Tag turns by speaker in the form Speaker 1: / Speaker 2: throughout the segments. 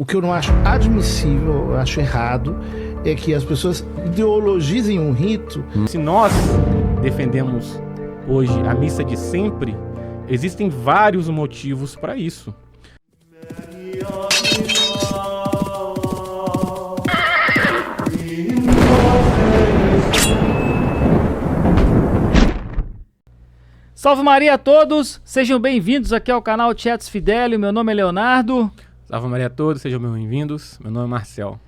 Speaker 1: O que eu não acho admissível, eu acho errado, é que as pessoas ideologizem um rito.
Speaker 2: Se nós defendemos hoje a missa de sempre, existem vários motivos para isso.
Speaker 3: Salve Maria a todos, sejam bem-vindos aqui ao canal Tietos Fidelio, meu nome é Leonardo.
Speaker 2: Salve Maria a todos, sejam bem-vindos, meu nome é Marcel.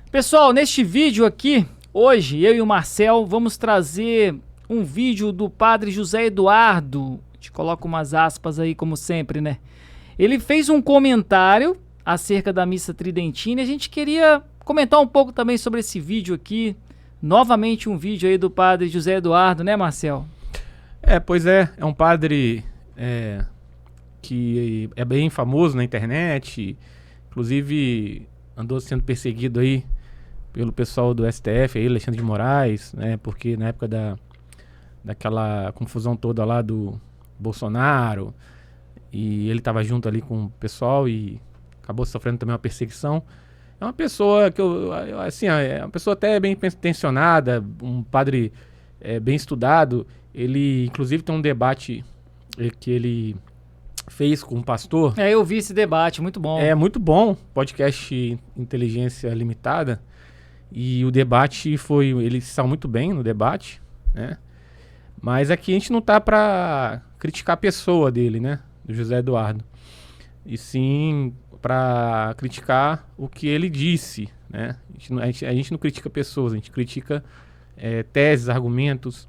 Speaker 3: Pessoal, neste vídeo aqui, hoje, eu e o Marcel vamos trazer um vídeo do padre José Eduardo. A gente coloca umas aspas aí, como sempre, né? Ele fez um comentário acerca da missa tridentina e a gente queria comentar um pouco também sobre esse vídeo aqui. Novamente um vídeo aí do padre José Eduardo, né, Marcel?
Speaker 2: Pois é um padre que é bem famoso na internet, inclusive andou sendo perseguido aí pelo pessoal do STF, aí, Alexandre de Moraes, né, porque na época daquela confusão toda lá do Bolsonaro, e ele estava junto ali com o pessoal e acabou sofrendo também uma perseguição. É uma pessoa que é uma pessoa até bem intencionada, um padre bem estudado. Ele, inclusive, tem um debate que ele fez com um pastor.
Speaker 3: Eu vi esse debate, muito bom.
Speaker 2: É muito bom, podcast Inteligência Limitada. E o debate ele saiu muito bem no debate, né? Mas aqui a gente não tá para criticar a pessoa dele, né? Do José Eduardo. E sim para criticar o que ele disse, né? A gente não critica pessoas, a gente critica teses, argumentos.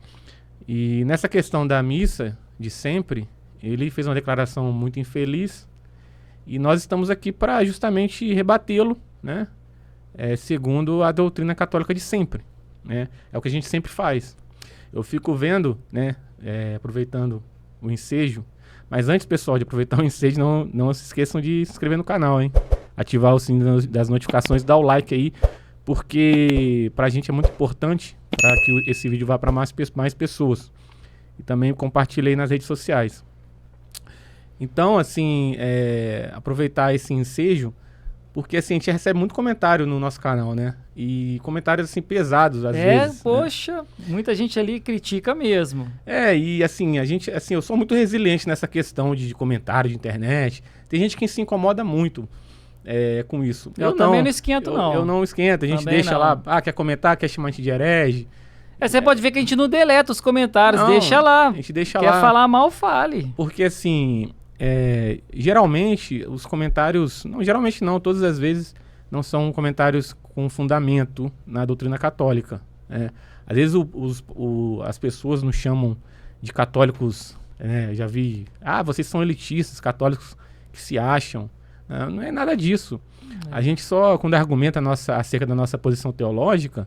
Speaker 2: E nessa questão da missa de sempre, ele fez uma declaração muito infeliz e nós estamos aqui para justamente rebatê-lo, né? Segundo a doutrina católica de sempre, né? É o que a gente sempre faz. Eu fico vendo, né? Aproveitando o ensejo, mas antes, pessoal, de aproveitar o ensejo, não se esqueçam de se inscrever no canal, hein? Ativar o sininho das notificações, dar o like aí, porque pra gente é muito importante para que esse vídeo vá para mais pessoas. E também compartilhei nas redes sociais. Então, assim, aproveitar esse ensejo, porque assim, a gente recebe muito comentário no nosso canal, né? E comentários assim pesados às vezes.
Speaker 3: Poxa, né? Muita gente ali critica mesmo.
Speaker 2: E assim, eu sou muito resiliente nessa questão de comentário de internet. Tem gente que se incomoda muito com isso.
Speaker 3: Eu também não esquento, não.
Speaker 2: Eu não esquento, a gente
Speaker 3: também
Speaker 2: deixa lá, quer comentar, quer chamar a gente de herege.
Speaker 3: Você pode ver que a gente não deleta os comentários, deixa lá.
Speaker 2: A gente deixa
Speaker 3: Quer
Speaker 2: lá.
Speaker 3: falar mal, fale.
Speaker 2: Porque assim, geralmente os comentários, não, geralmente não, todas as vezes não são comentários com fundamento na doutrina católica. Às vezes as pessoas nos chamam de católicos, já vi, vocês são elitistas, católicos que se acham. Não é nada disso. A gente só, quando argumenta acerca da nossa posição teológica,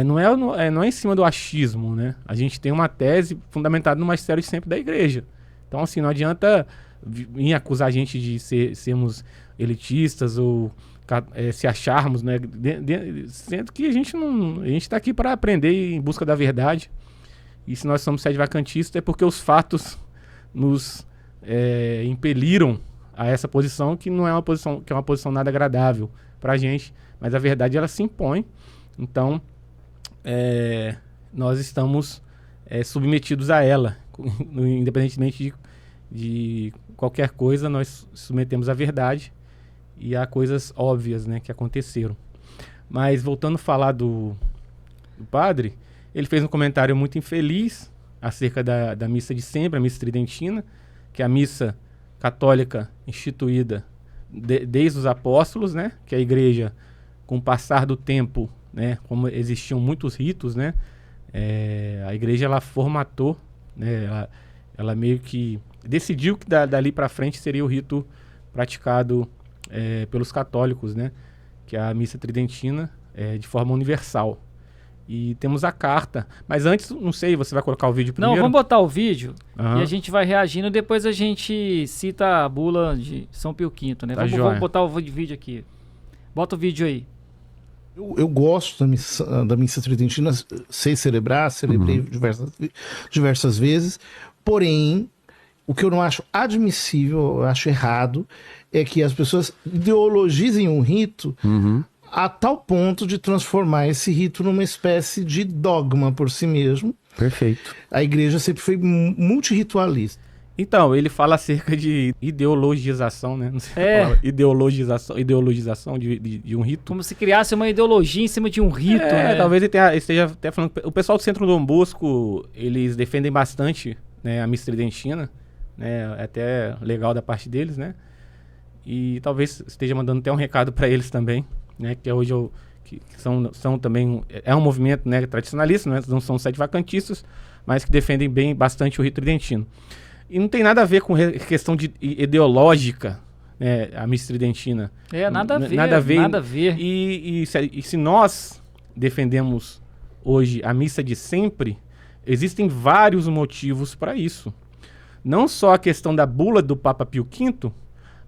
Speaker 2: não é em cima do achismo, né? A gente tem uma tese fundamentada no magistério de sempre da igreja. Então, assim, não adianta vir acusar a gente de sermos elitistas ou se acharmos, né? Sendo que a gente está aqui para aprender em busca da verdade. E se nós somos sede-vacantistas é porque os fatos nos impeliram a essa posição, que não é uma posição, que é uma posição nada agradável para a gente, mas a verdade ela se impõe. Então, nós estamos submetidos a ela, independentemente de qualquer coisa, nós submetemos à verdade e a coisas óbvias, né, que aconteceram. Mas voltando a falar do padre, ele fez um comentário muito infeliz acerca da missa de sempre, a missa tridentina, que é a missa católica instituída desde os apóstolos, né, que a igreja, com o passar do tempo, né, como existiam muitos ritos, né, a igreja ela formatou, né, ela meio que decidiu que dali para frente seria o rito praticado pelos católicos, né, que é a missa tridentina de forma universal. E temos a carta. Mas antes, não sei, você vai colocar o vídeo primeiro?
Speaker 3: Não, vamos botar o vídeo e a gente vai reagindo. Depois a gente cita a bula de São Pio V, né?
Speaker 2: Tá,
Speaker 3: vamos botar o vídeo aqui. Bota o vídeo aí.
Speaker 1: Eu gosto da missa tridentina, sei celebrar, celebrei diversas vezes, porém O que eu não acho admissível, eu acho errado, é que as pessoas ideologizem um rito a tal ponto de transformar esse rito numa espécie de dogma por si mesmo.
Speaker 4: Perfeito.
Speaker 1: A igreja sempre foi multirritualista.
Speaker 2: Então, ele fala acerca de ideologização, né? Não sei ideologização de um rito.
Speaker 3: Como se criasse uma ideologia em cima de um rito, né?
Speaker 2: Talvez ele esteja até falando... O pessoal do Centro Dom Bosco, eles defendem bastante, né, a missa tridentina, né? É até legal da parte deles, né? E talvez esteja mandando até um recado para eles também, né? Que hoje que são também... É um movimento, né, tradicionalista, né? Não são sedevacantistas, mas que defendem bastante o rito tridentino. E não tem nada a ver com questão de ideológica, né, a missa tridentina.
Speaker 3: Nada a ver.
Speaker 2: Nada a ver. E se nós defendemos hoje a missa de sempre, existem vários motivos para isso. Não só a questão da bula do Papa Pio V,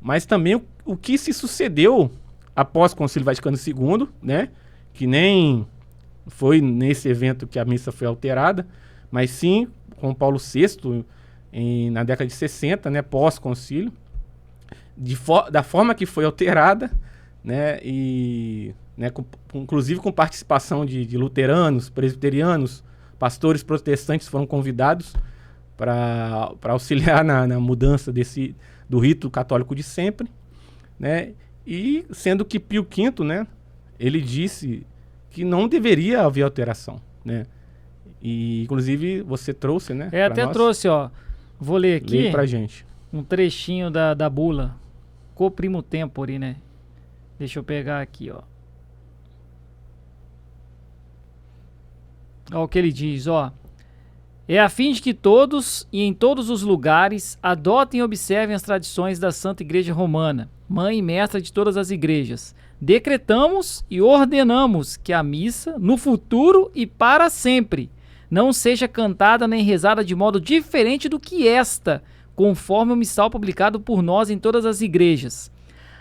Speaker 2: mas também o que se sucedeu após o Concílio Vaticano II, né, que nem foi nesse evento que a missa foi alterada, mas sim com Paulo VI, na década de 60, né, pós-concílio, da forma que foi alterada, né, e, né, inclusive com participação de luteranos, presbiterianos, pastores protestantes foram convidados para auxiliar na mudança do rito católico de sempre, né, e sendo que Pio V, né, ele disse que não deveria haver alteração, né, e inclusive você trouxe, né,
Speaker 3: até nós. Trouxe, ó. Vou ler aqui.
Speaker 2: Lê pra gente.
Speaker 3: Um trechinho da bula. Co primo tempore, né? Deixa eu pegar aqui, ó. Ó o que ele diz, ó. É a fim de que todos e em todos os lugares adotem e observem as tradições da Santa Igreja Romana, mãe e mestra de todas as igrejas. Decretamos e ordenamos que a missa, no futuro e para sempre, não seja cantada nem rezada de modo diferente do que esta, conforme o missal publicado por nós em todas as igrejas.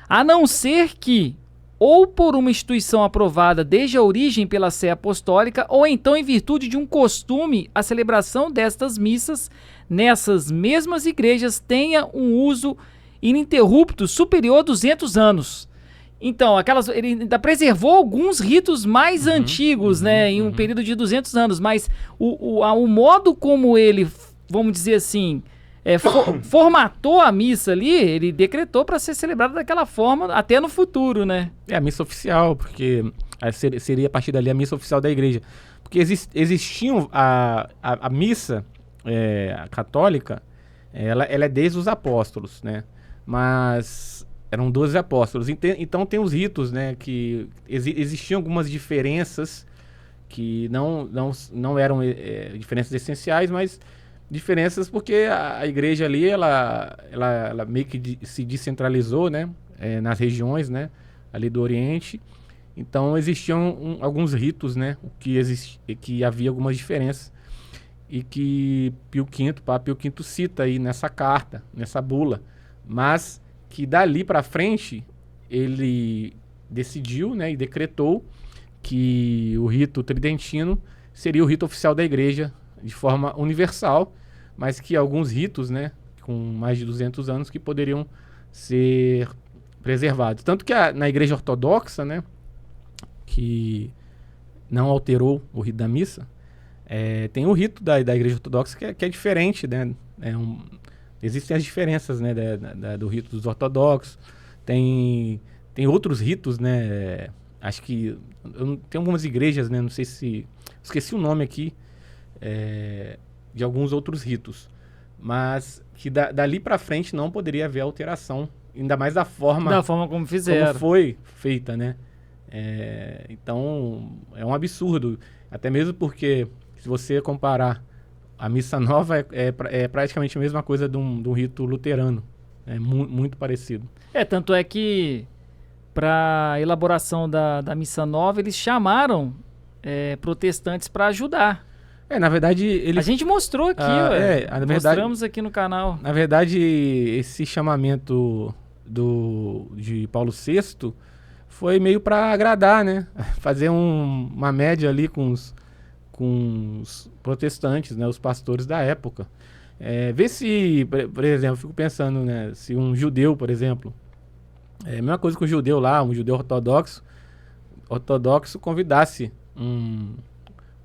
Speaker 3: A não ser que, ou por uma instituição aprovada desde a origem pela Sé Apostólica, ou então em virtude de um costume, a celebração destas missas nessas mesmas igrejas tenha um uso ininterrupto superior a 200 anos. Então, ele ainda preservou alguns ritos mais antigos, né, em um período de 200 anos, mas o modo como ele, vamos dizer assim, formatou a missa ali, ele decretou para ser celebrada daquela forma até no futuro, né?
Speaker 2: É a missa oficial, porque seria a partir dali a missa oficial da igreja. Porque existiam a missa católica, ela é desde os apóstolos, né? Mas eram 12 apóstolos. Então tem os ritos, né? Que existiam algumas diferenças que não eram diferenças essenciais, mas diferenças porque a igreja ali, ela meio que se descentralizou, né? Nas regiões, né? Ali do Oriente. Então existiam alguns ritos, né? Que havia algumas diferenças. E que Papa Pio V cita aí nessa carta, nessa bula. Mas que dali para frente ele decidiu, né, e decretou que o rito tridentino seria o rito oficial da igreja de forma universal, mas que alguns ritos, né, com mais de 200 anos, que poderiam ser preservados. Tanto que na igreja ortodoxa, né, que não alterou o rito da missa, tem o rito da igreja ortodoxa que é diferente, né, existem as diferenças, né, do rito dos ortodoxos, tem outros ritos, né, acho que tem algumas igrejas, né, não sei se, esqueci o nome aqui, de alguns outros ritos, mas que dali para frente não poderia haver alteração, ainda mais da forma
Speaker 3: como fizeram,
Speaker 2: como foi feita, né, então é um absurdo, até mesmo porque se você comparar a missa nova é praticamente a mesma coisa de um rito luterano. É muito parecido.
Speaker 3: Tanto é que para a elaboração da missa nova, eles chamaram protestantes para ajudar.
Speaker 2: Na verdade...
Speaker 3: A gente mostrou aqui, mostramos aqui no canal.
Speaker 2: Na verdade, esse chamamento de Paulo VI foi meio para agradar, né? Fazer uma média ali com os protestantes, né, os pastores da época. Vê se, por exemplo, eu fico pensando, né, se um judeu, por exemplo, a mesma coisa que um judeu lá, um judeu ortodoxo convidasse um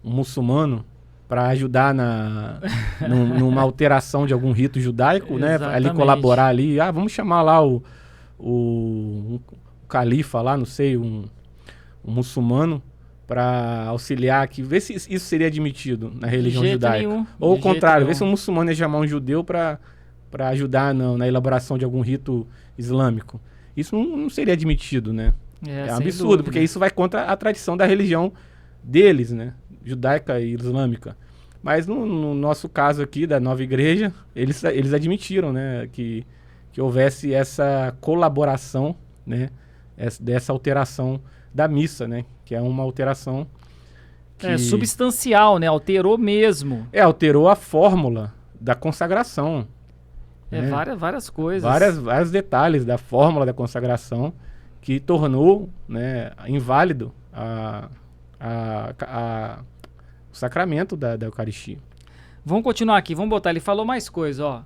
Speaker 2: muçulmano para ajudar numa alteração de algum rito judaico, né, ali colaborar ali, vamos chamar lá o califa lá, não sei, um muçulmano, para auxiliar aqui, ver se isso seria admitido na religião judaica. Ou o contrário, ver se um muçulmano ia chamar um judeu para ajudar na elaboração de algum rito islâmico. Isso não seria admitido, né? É um absurdo, dúvida, porque isso vai contra a tradição da religião deles, né? Judaica e islâmica. Mas no nosso caso aqui, da Nova Igreja, eles admitiram, né, que houvesse essa colaboração, né, dessa alteração da missa, né? Que é uma alteração
Speaker 3: substancial, né? Alterou mesmo.
Speaker 2: Alterou a fórmula da consagração. Né?
Speaker 3: Várias coisas.
Speaker 2: Vários detalhes da fórmula da consagração que tornou, né, inválido o sacramento da Eucaristia.
Speaker 3: Vamos continuar aqui, vamos botar. Ele falou mais coisa, ó.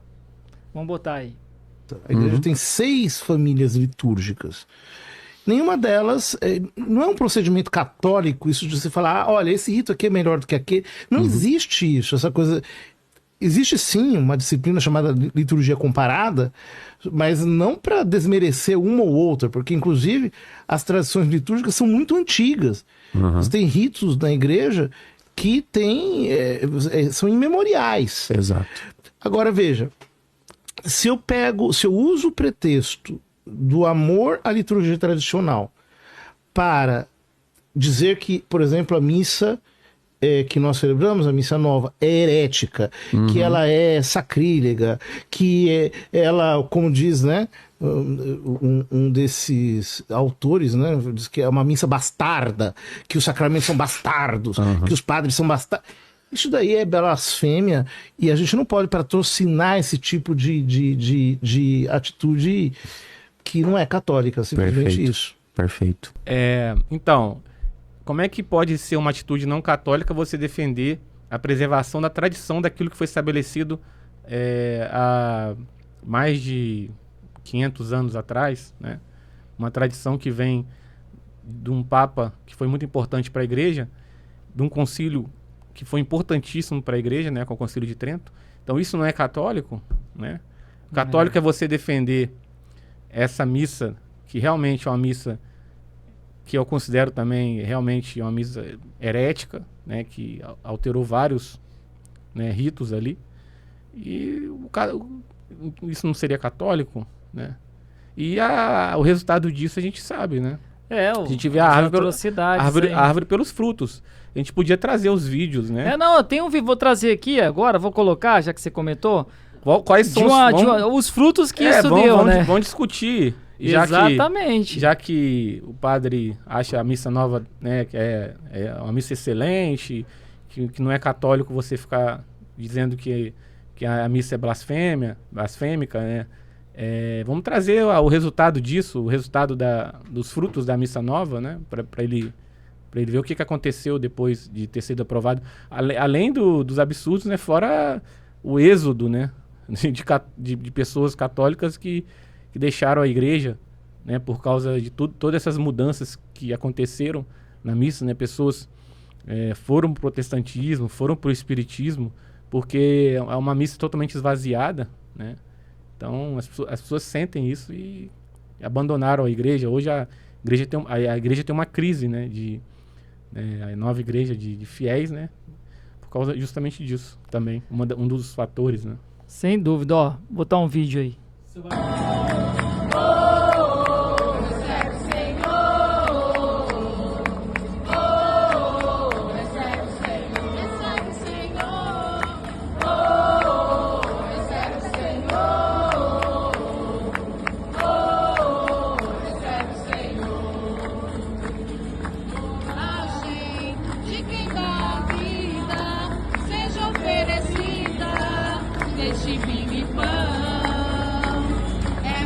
Speaker 3: Vamos botar aí.
Speaker 1: A igreja tem 6 famílias litúrgicas. Nenhuma delas, não é um procedimento católico isso de você falar, olha, esse rito aqui é melhor do que aquele. Não existe isso, essa coisa. Existe sim uma disciplina chamada liturgia comparada, mas não para desmerecer uma ou outra, porque inclusive as tradições litúrgicas são muito antigas. Você tem ritos na igreja que são imemoriais.
Speaker 4: Exato.
Speaker 1: Agora veja, se eu uso o pretexto do amor à liturgia tradicional para dizer que, por exemplo, a missa que nós celebramos, a missa nova, é herética, que ela é sacrílega, que ela, como diz, né, um desses autores, né, diz que é uma missa bastarda, que os sacramentos são bastardos, que os padres são bastardos. Isso daí é blasfêmia e a gente não pode patrocinar esse tipo de atitude que não é católica, simplesmente isso.
Speaker 4: Perfeito.
Speaker 2: Então, como é que pode ser uma atitude não católica você defender a preservação da tradição daquilo que foi estabelecido há mais de 500 anos atrás, né? Uma tradição que vem de um Papa que foi muito importante para a Igreja, de um concílio que foi importantíssimo para a Igreja, né, com o Concílio de Trento. Então isso não é católico, né? Católico é você defender essa missa, que realmente é uma missa que eu considero também realmente uma missa herética, né, que alterou vários, né, ritos ali. E isso não seria católico, né? E o resultado disso a gente sabe, né? A gente vê a árvore pelos frutos. A gente podia trazer os vídeos, né?
Speaker 3: Eu tenho um vídeo, vou trazer aqui agora, vou colocar, já que você comentou.
Speaker 2: Quais são
Speaker 3: os frutos que isso deu, né?
Speaker 2: Vamos discutir.
Speaker 3: Exatamente.
Speaker 2: Já que o padre acha a missa nova, né, que é uma missa excelente, que não é católico você ficar dizendo que a missa é blasfêmica, né? Vamos trazer o resultado disso, o resultado dos frutos da missa nova, né, para ele ver o que aconteceu depois de ter sido aprovado. Além dos absurdos, né, fora o êxodo, né, de pessoas católicas que deixaram a igreja, né, por causa de todas essas mudanças que aconteceram na missa, né, pessoas foram para o protestantismo, foram para o espiritismo, porque é uma missa totalmente esvaziada, né? Então as pessoas sentem isso e abandonaram a igreja. Hoje a igreja tem uma crise, né, a nova igreja de fiéis, né, por causa justamente disso também, um dos fatores, né?
Speaker 3: Sem dúvida, ó, vou botar um vídeo aí.
Speaker 5: Este vinho e pão é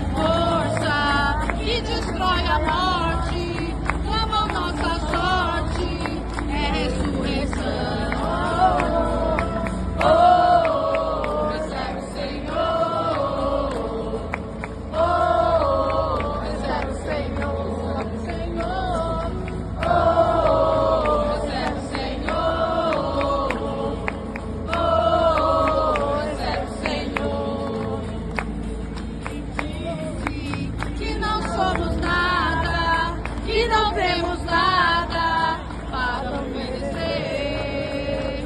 Speaker 4: e não temos nada para oferecer.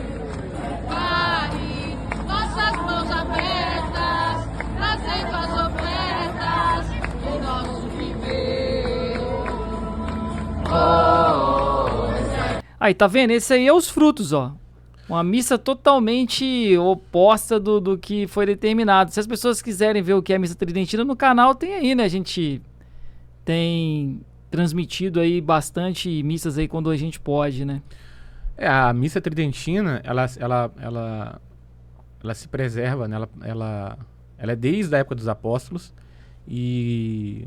Speaker 4: Pare nossas mãos abertas, trazendo as ofertas do nosso viver.
Speaker 3: Aí, tá vendo? Esse aí é os frutos, ó. Uma missa totalmente oposta do que foi determinado. Se as pessoas quiserem ver o que é a missa tridentina, no canal tem aí, né? A gente tem transmitido aí bastante missas aí quando a gente pode, né?
Speaker 2: A missa tridentina, ela se preserva, né? Ela é desde a época dos apóstolos e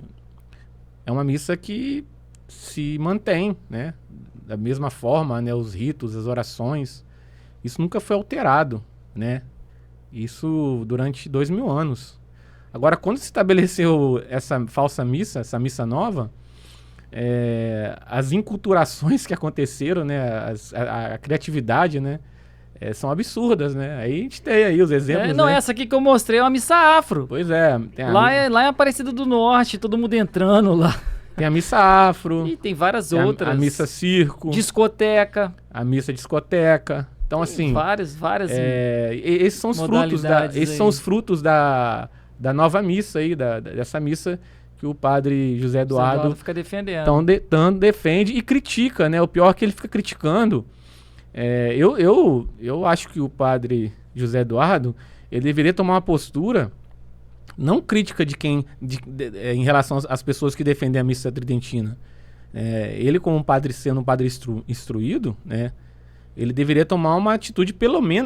Speaker 2: é uma missa que se mantém, né? Da mesma forma, né? Os ritos, as orações, isso nunca foi alterado, né? Isso durante 2000 anos. Agora, quando se estabeleceu essa falsa missa, essa missa nova, as inculturações que aconteceram, né? A criatividade, né? São absurdas, né? Aí a gente tem aí os exemplos,
Speaker 3: Não,
Speaker 2: né?
Speaker 3: essa aqui que eu mostrei é uma missa afro.
Speaker 2: Pois é.
Speaker 3: Lá é Aparecida do Norte, todo mundo entrando lá.
Speaker 2: Tem a missa afro.
Speaker 3: E tem várias outras.
Speaker 2: A missa circo.
Speaker 3: Discoteca.
Speaker 2: A missa discoteca. Então, assim...
Speaker 3: Várias
Speaker 2: esses são os frutos da nova missa aí, dessa missa que o padre José Eduardo
Speaker 3: fica defendendo.
Speaker 2: Então, defende e critica, né? O pior é que ele fica criticando. Eu acho que o padre José Eduardo, ele deveria tomar uma postura não crítica em relação às pessoas que defendem a missa tridentina. Ele, como padre, sendo um padre instruído, né? Ele deveria tomar uma atitude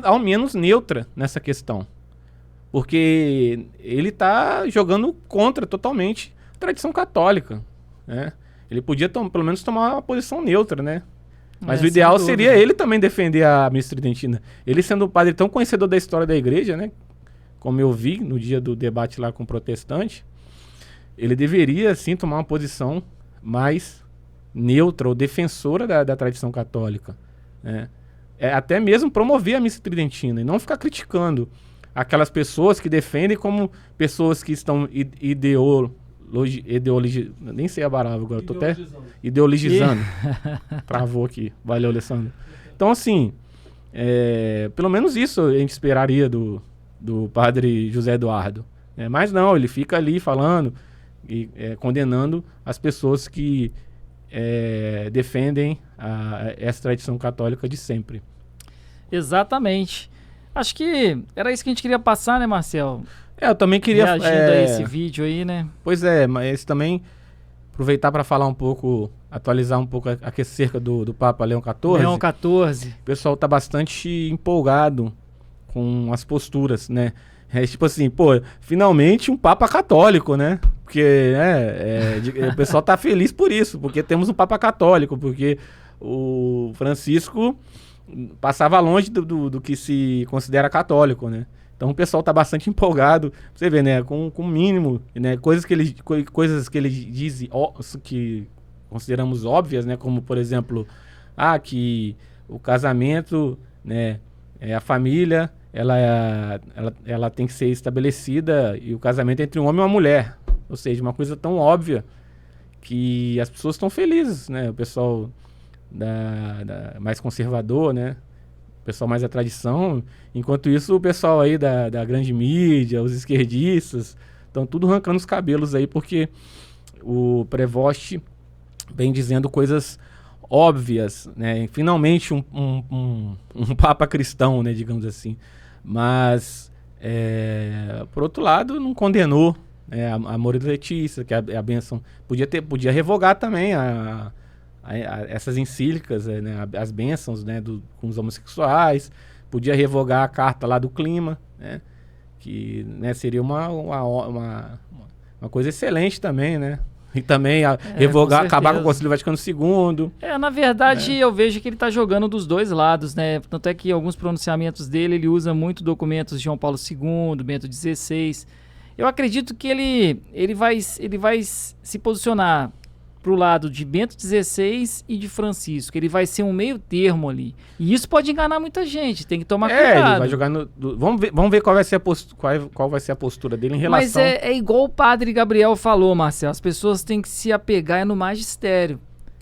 Speaker 2: ao menos neutra nessa questão. Porque ele está jogando contra totalmente a tradição católica, né? Ele podia pelo menos tomar uma posição neutra, né? Mas o ideal seria ele também defender a missa tridentina. Ele sendo um padre tão conhecedor da história da igreja, né? Como eu vi no dia do debate lá com o protestante, ele deveria sim tomar uma posição mais neutra ou defensora da tradição católica, né? Até mesmo promover a missa tridentina e não ficar criticando aquelas pessoas que defendem como pessoas que estão nem sei a palavra agora, tô até ideologizando. Travou aqui, valeu, Alessandro. Então, assim, pelo menos isso a gente esperaria do padre José Eduardo, mas não, ele fica ali falando e condenando as pessoas que defendem essa tradição católica de sempre.
Speaker 3: Exatamente. Acho que era isso que a gente queria passar, né, Marcel?
Speaker 2: Eu também queria...
Speaker 3: Reagindo a esse vídeo aí, né?
Speaker 2: Pois é, mas também aproveitar para falar um pouco, atualizar um pouco acerca do Papa Leão XIV.
Speaker 3: Leão XIV.
Speaker 2: O pessoal tá bastante empolgado com as posturas, né? Tipo assim, finalmente um Papa católico, né? Porque o pessoal tá feliz por isso, porque temos um Papa católico, porque o Francisco passava longe do que se considera católico, né? Então o pessoal tá bastante empolgado, você vê, né? Com o mínimo, né? Coisas que ele diz que consideramos óbvias, né? Como, por exemplo, que o casamento, né? A família, ela tem que ser estabelecida e o casamento é entre um homem e uma mulher. Ou seja, uma coisa tão óbvia que as pessoas estão felizes, né? O pessoal mais conservador, né? O pessoal mais da tradição. Enquanto isso, o pessoal aí da grande mídia, os esquerdistas, estão tudo arrancando os cabelos aí, porque o Prevost vem dizendo coisas óbvias, né? Finalmente um Papa cristão, né? Digamos assim. Mas, por outro lado, não condenou a Amoris Laetitia, que é a bênção. Podia revogar também essas encíclicas, né, as bênçãos, né, com os homossexuais, podia revogar a carta lá do clima, né, que, né, seria uma coisa excelente também, né, e também revogar, acabar com o Concílio Vaticano II.
Speaker 3: Na verdade, eu vejo que ele está jogando dos dois lados, né, tanto é que em alguns pronunciamentos dele, ele usa muito documentos de João Paulo II, Bento XVI. Eu acredito que ele vai se posicionar pro lado de Bento XVI e de Francisco. Ele vai ser um meio termo ali. E isso pode enganar muita gente, tem que tomar cuidado.
Speaker 2: Ele vai jogar vamos ver qual vai ser a postura dele em relação...
Speaker 3: Mas é igual o padre Gabriel falou, Marcelo, as pessoas têm que se apegar no magistério.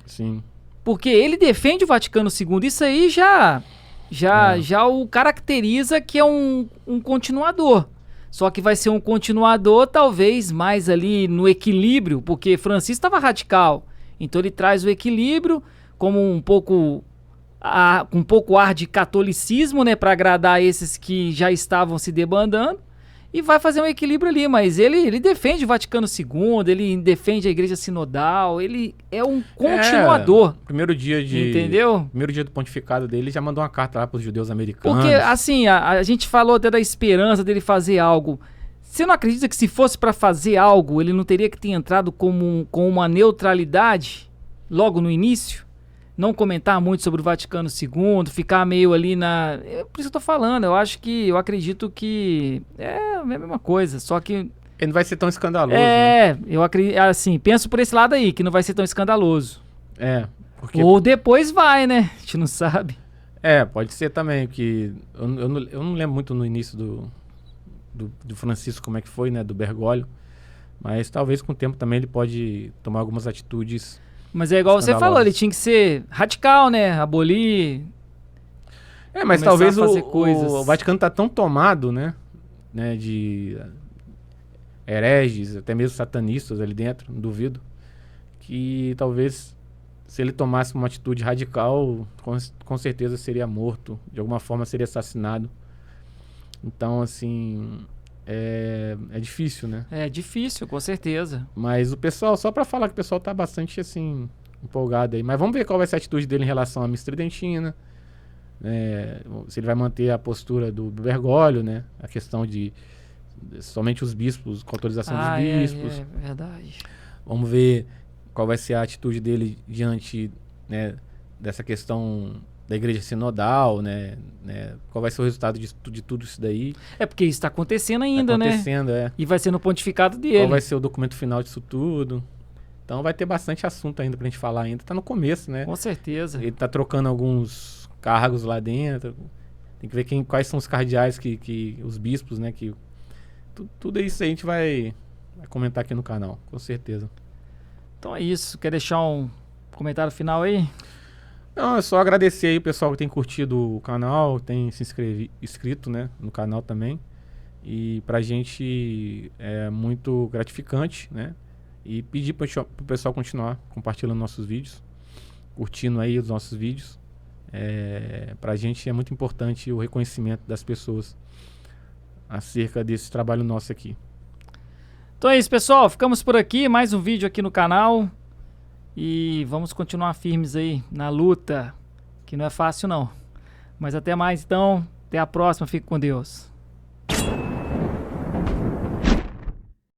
Speaker 2: Sim.
Speaker 3: Porque ele defende o Vaticano II. Isso aí já o caracteriza que é um continuador. Só que vai ser um continuador talvez mais ali no equilíbrio, porque Francisco estava radical. Então ele traz o equilíbrio como um pouco ar de catolicismo, né, para agradar esses que já estavam se debandando, e vai fazer um equilíbrio ali. Mas ele defende o Vaticano II, ele defende a Igreja Sinodal, ele é um continuador.
Speaker 2: Primeiro dia
Speaker 3: entendeu?
Speaker 2: Primeiro dia do pontificado dele, ele já mandou uma carta lá para os judeus americanos.
Speaker 3: Porque, assim, a gente falou até da esperança dele fazer algo. Você não acredita que se fosse para fazer algo, ele não teria que ter entrado com uma neutralidade logo no início? Não comentar muito sobre o Vaticano II, ficar meio ali na... Por isso que eu tô falando, eu acredito que é a mesma coisa, só que...
Speaker 2: Ele não vai ser tão escandaloso, né?
Speaker 3: Eu acredito, assim, penso por esse lado aí, que não vai ser tão escandaloso.
Speaker 2: Porque...
Speaker 3: Ou depois vai, né? A gente não sabe.
Speaker 2: Pode ser também, que eu não lembro muito no início do Francisco como é que foi, né, do Bergoglio, mas talvez com o tempo também ele pode tomar algumas atitudes...
Speaker 3: Mas é igual você falou, ele tinha que ser radical, né? Abolir.
Speaker 2: Mas talvez o Vaticano tá tão tomado, né? De hereges, até mesmo satanistas ali dentro, não duvido, que talvez se ele tomasse uma atitude radical, com certeza seria morto, de alguma forma seria assassinado. Então, assim, é difícil, né?
Speaker 3: É difícil, com certeza.
Speaker 2: Mas o pessoal, só pra falar que o pessoal tá bastante, assim, empolgado aí. Mas vamos ver qual vai ser a atitude dele em relação à Missa Tridentina, né? Se ele vai manter a postura do Bergoglio, né? A questão de somente os bispos, com autorização dos bispos.
Speaker 3: É verdade.
Speaker 2: Vamos ver qual vai ser a atitude dele diante, né, dessa questão da Igreja Sinodal, né? Qual vai ser o resultado de tudo isso daí?
Speaker 3: É porque isso está acontecendo ainda, né?
Speaker 2: Acontecendo.
Speaker 3: E vai ser no pontificado dele.
Speaker 2: Qual vai ser o documento final disso tudo? Então vai ter bastante assunto ainda pra gente falar ainda. Tá no começo, né?
Speaker 3: Com certeza.
Speaker 2: Ele tá trocando alguns cargos lá dentro. Tem que ver quais são os cardeais os bispos, né? Tudo isso aí a gente vai comentar aqui no canal, com certeza.
Speaker 3: Então é isso. Quer deixar um comentário final aí?
Speaker 2: Não, é só agradecer aí o pessoal que tem curtido o canal, tem se inscrito, né, no canal também. E pra gente é muito gratificante, né? E pedir pro pessoal continuar compartilhando nossos vídeos, curtindo aí os nossos vídeos. Pra gente é muito importante o reconhecimento das pessoas acerca desse trabalho nosso aqui.
Speaker 3: Então é isso, pessoal. Ficamos por aqui. Mais um vídeo aqui no canal. E vamos continuar firmes aí na luta, que não é fácil não. Mas até mais então, até a próxima, fique com Deus.